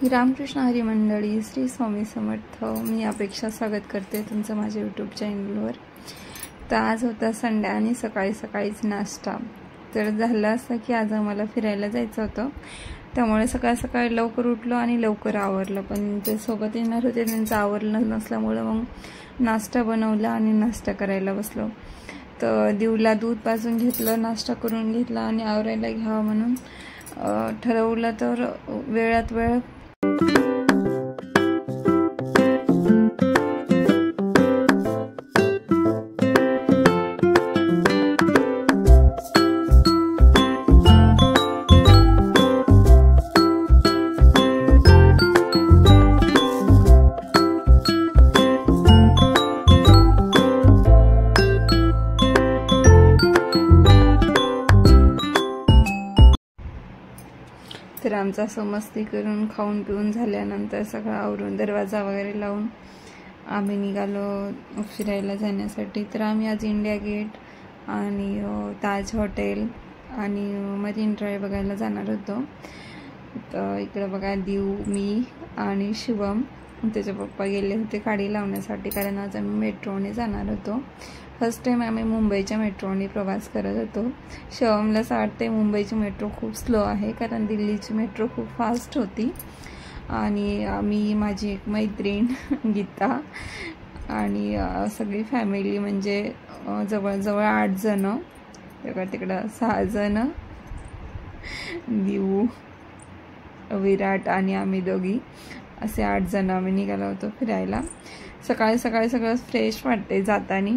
रामकृष्ण हरी मंडळी, श्री स्वामी समर्थ. मी अपेक्षा स्वागत करते तुमचं माझ्या यूट्यूब चॅनलवर. तर आज होता संडे आणि सकाळी सकाळीच नाश्ता. तर झालं असं की आज आम्हाला फिरायला जायचं होतं, त्यामुळे सकाळ सकाळी लवकर उठलो आणि लवकर आवरलं. पण जे सोबत येणार होते त्यांचं आवरलं नसल्यामुळं मग नाश्ता बनवला आणि नाश्ता करायला बसलो. तर दिवला दूध पाजून घेतलं, नाश्ता करून घेतला आणि आवरायला घ्यावं म्हणून ठरवलं. तर वेळात वेळ तर आमचा असं मस्ती करून खाऊन पिऊन झाल्यानंतर सगळं आवरून दरवाजा वगैरे लावून आम्ही निघालो फिरायला जाण्यासाठी. तर आम्ही आज इंडिया गेट आणि ताज हॉटेल आणि मरीन ड्राईव्ह बघायला जाणार होतो. तर इकडे बघा दीव, मी आणि शिवम, त्याचे पप्पा गेले होते गाडी लावण्यासाठी, कारण आज आम्ही मेट्रोने जाणार होतो. फर्स्ट टाइम आम्ही मुंबईच्या मेट्रोने प्रवास करत होतो. शिवमला असं वाटते मुंबईची मेट्रो खूप स्लो आहे, कारण दिल्लीची मेट्रो खूप फास्ट होती. आणि आम्ही, माझी एक मैत्रीण गीता आणि सगळी फॅमिली, म्हणजे जवळजवळ 8 जण, तिकडं 6 जण, दीव, विराट आणि आम्ही दोघी, असे 8 जण आम्ही निघालो होतो फिरायला. सकाळी सकाळी सगळं फ्रेश वाटते जातानी,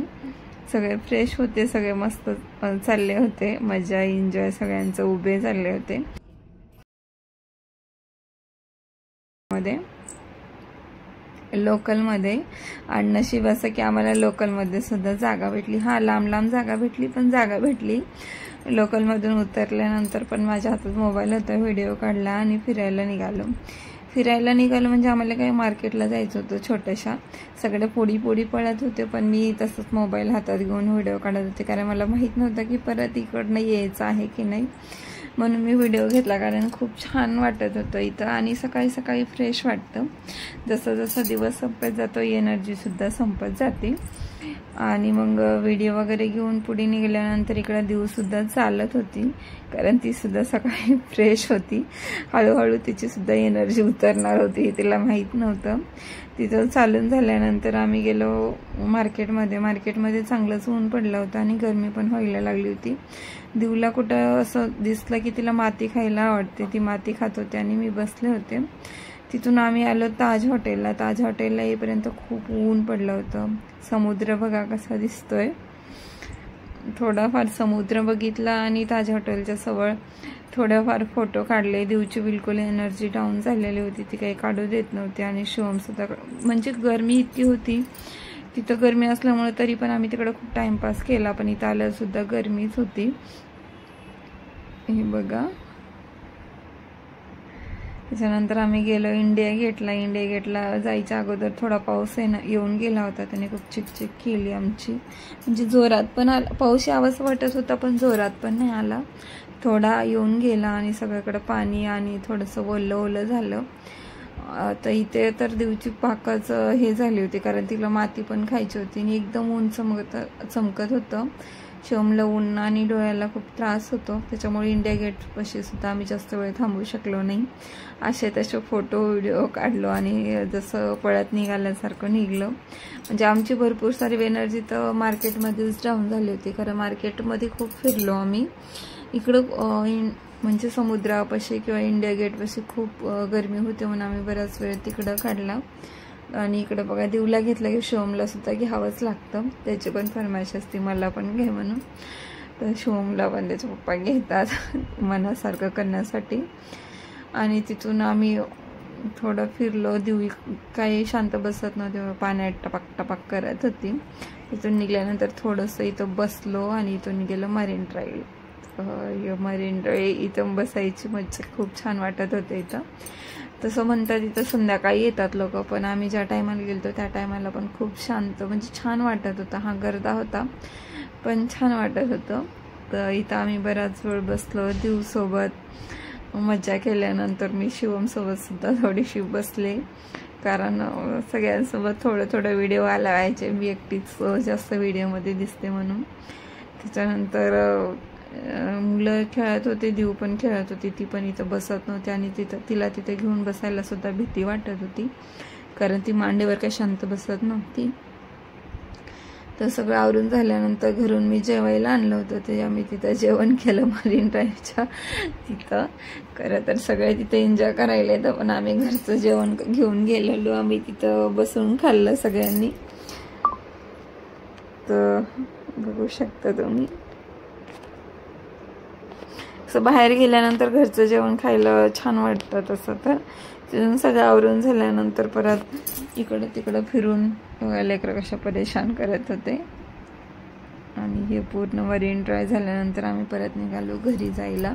सगळे फ्रेश होते, सगळे मस्त चालले होते, मजा एन्जॉय सगळ्यांचं उभे चालले होते लोकलमध्ये. आणि नशीब असं की आम्हाला लोकलमध्ये सुद्धा जागा भेटली. हा, लांब लांब जागा भेटली, पण जागा भेटली. लोकलमधून उतरल्यानंतर पण माझ्या हातात मोबाईल होता, व्हिडिओ काढला आणि फिरायला निघालो म्हणजे आम्हाला काही मार्केटला जायचं होतं छोट्याशा. सगळे पोडी पळत होते, पण मी तसंच मोबाईल हातात घेऊन व्हिडिओ काढत होते, कारण मला माहीत नव्हतं की परत इकडनं यायचं आहे की नाही, म्हणून मी व्हिडिओ घेतला. कारण खूप छान वाटत होतं इथं आणि सकाळी सकाळी फ्रेश वाटतं. जसं जसं दिवस संपत जातो एनर्जीसुद्धा संपत जाते. आणि मग व्हिडिओ वगैरे घेऊन पुढे निघाल्यानंतर इकडं दिवसुद्धा चालत होती, कारण ती सुद्धा सकाळी फ्रेश होती. हळूहळू तिचीसुद्धा एनर्जी उतरणार होती, तिला माहीत नव्हतं. तिथं चालून झाल्यानंतर आम्ही गेलो मार्केटमध्ये चांगलंच ऊन पडलं होतं आणि गरमी पण व्हायला लागली होती. दिवला कुठं असं दिसलं की तिला माती खायला आवडते, ती माती खात होते आणि मी बसले होते. तिथून आम्ही आलो ताज हॉटेलला येईपर्यंत खूप ऊन पडलं होतं. समुद्र बघा कसा दिसतोय. थोडाफार समुद्र बघितला आणि ताज हॉटेलच्या जवळ थोडेफार फोटो काढले. दिवची बिलकुल एनर्जी डाऊन झालेली होती, ती काही काढू देत नव्हती. आणि शिवम सुद्धा, म्हणजे गरमी इतकी होती तिथं, गरमी असल्यामुळे तरी पण आम्ही तिकडं खूप टाइमपास केला, पण इथं आल्यावर सुद्धा गरमीच होती. हे बघा. त्याच्यानंतर आम्ही गेलो इंडिया गेटला जायच्या अगोदर थोडा पाऊस येऊन गेला होता, त्याने खूप चिकचिक केली आमची. म्हणजे जोरात पण आला पाऊस, यावंसं वाटत होता पण जोरात पण नाही आला, थोडा येऊन गेला आणि सगळीकडे पाणी आणि थोडंसं ओलं झालं. तर इथे तर दिवची पाकाचं हे झाली होती, कारण तिला माती पण खायची होती आणि एकदम ऊन चमकत होतं. शिवमला ऊन आणि डोळ्याला खूप त्रास होतो, त्याच्यामुळे इंडिया गेटपाशी सुद्धा आम्ही जास्त वेळ थांबू शकलो नाही. असे तसे फोटो व्हिडिओ काढलो आणि जसं पळत निघाल्यासारखं निघलो. म्हणजे आमची भरपूर सारी एनर्जी तर मार्केटमध्येच डाऊन झाली होती, कारण मार्केटमध्ये खूप फिरलो आम्ही. इकडं म्हणजे समुद्रापाशी किंवा इंडिया गेटपाशी खूप गरमी होते, म्हणून आम्ही बराच वेळ तिकडं काढला. आणि इकडं बघा दिवला घेतला की शिवमला सुद्धा घ्यावंच लागतं, त्याची पण फरमाईश असते मला पण घे म्हणून. तर शिवमला पण त्याचे पप्पा घेतात मनासारखं करण्यासाठी. आणि तिथून आम्ही थोडं फिरलो. दिवी काही शांत बसत नव्हते, पाण्यात टपाक करत होती. तिथून निघाल्यानंतर थोडंसं इथं बसलो आणि इथून गेलो मरीन ड्राईव्ह. इथं बसायची मज्जा खूप छान वाटत होते इथं. तसं म्हणतात इथं संध्याकाळी येतात लोक, पण आम्ही ज्या टायमाला गेलो त्या टायमाला पण खूप शांत, म्हणजे छान वाटत होतं. हा गर्दा होता पण छान वाटत होतं. तर इथं आम्ही बराच वेळ बसलो दिवसोबत मजा केल्यानंतर मी शिवमसोबत सुद्धा थोडीशी बसले, कारण सगळ्यांसोबत थोडं थोडं व्हिडिओ आलावायचे, मी एकटीच जास्त व्हिडिओमध्ये दिसते म्हणून. त्याच्यानंतर मुलं खेळत होते, देव पण खेळत होती, ती पण इथं बसत नव्हती आणि तिला तिथे घेऊन बसायला सुद्धा भीती वाटत होती, कारण ती मांडीवर काही शांत बसत नव्हती. तर सगळं आवरून झाल्यानंतर घरून मी जेवायला आणलं होतं, ते आम्ही तिथं जेवण केलं मरीन ड्राईव्हच्या तिथं. खरं तर सगळे तिथे एन्जॉय करायला येतं, पण आम्ही घरचं जेवण घेऊन गेलेलो, आम्ही तिथं बसून खाल्लं सगळ्यांनी. तर बघू शकता तुम्ही, असं बाहेर गेल्यानंतर घरचं जेवण खायला छान वाटतं. तसं तर तिथून सगळं आवरून झाल्यानंतर परत इकडं तिकडं फिरून लेकरं कशा परेशान करत होते. आणि हे पूर्ण मरीन ड्राईव्ह झाल्यानंतर आम्ही परत निघालो घरी जायला.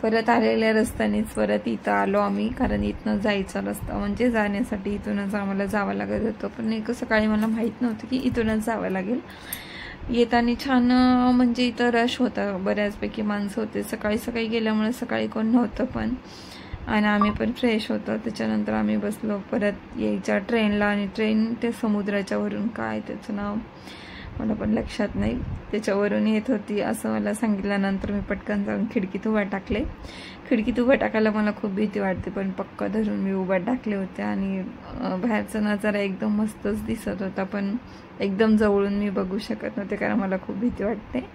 परत आलेल्या रस्त्यानेच परत इथं आलो आम्ही, कारण इथनं जायचा रस्ता म्हणजे जाण्यासाठी इथूनच आम्हाला जावं लागत होतं, पण एक सकाळी मला माहीत नव्हतं की इथूनच जावं लागेल. येताना छान म्हणजे इथं रश होता, बऱ्याचपैकी माणसं होते, सकाळी सकाळी गेल्यामुळे सकाळी कोण नव्हतं पण, आणि आम्ही पण फ्रेश होतो. त्याच्यानंतर आम्ही बसलो परत यायच्या ट्रेनला, आणि ट्रेन ते समुद्राच्या वरून, काय त्याचं नाव मला पण लक्षात नाही, त्याच्यावरून येत होती असं मला सांगितल्यानंतर मी पटकन जाऊन खिडकीत उभा टाकले. खिडकीत उभा टाकायला मला खूप भीती वाटते, पण पक्का धरून मी उभा टाकले होते. आणि बाहेरचा नजारा एकदम मस्तच दिसत होता, पण एकदम जवळून मी बघू शकत नव्हते, कारण मला खूप भीती वाटते.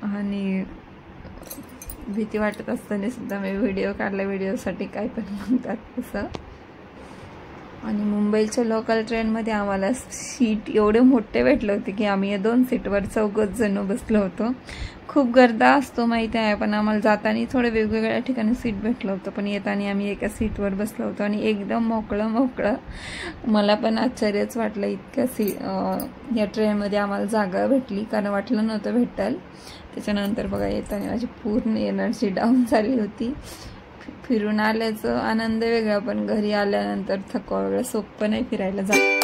आणि भीती वाटत असताना सुद्धा मी व्हिडिओ काढला, व्हिडिओसाठी काय पण म्हणतात तसं. आणि मुंबईच्या लोकल ट्रेनमध्ये आम्हाला सीट एवढे मोठे भेटले होते की आम्ही 2 सीटवर 4 जण बसलो होतो. खूप गर्दा असतो माहिती आहे, पण आम्हाला जाताना थोडे वेगवेगळ्या ठिकाणी सीट भेटलं होतं, पण येताना आम्ही एका सीटवर बसलो होतो आणि एकदम मोकळं. मला पण आश्चर्यच वाटलं इतक्या या ट्रेनमध्ये आम्हाला जागा भेटली, कारण वाटलं नव्हतं भेटेल. त्याच्यानंतर बघा येताना माझी पूर्ण एनर्जी डाऊन झाली होती. फिरून आल्याचं आनंद वेगळा, पण घरी आल्यानंतर थकवा वेगळा, सोपं नाही फिरायला जा.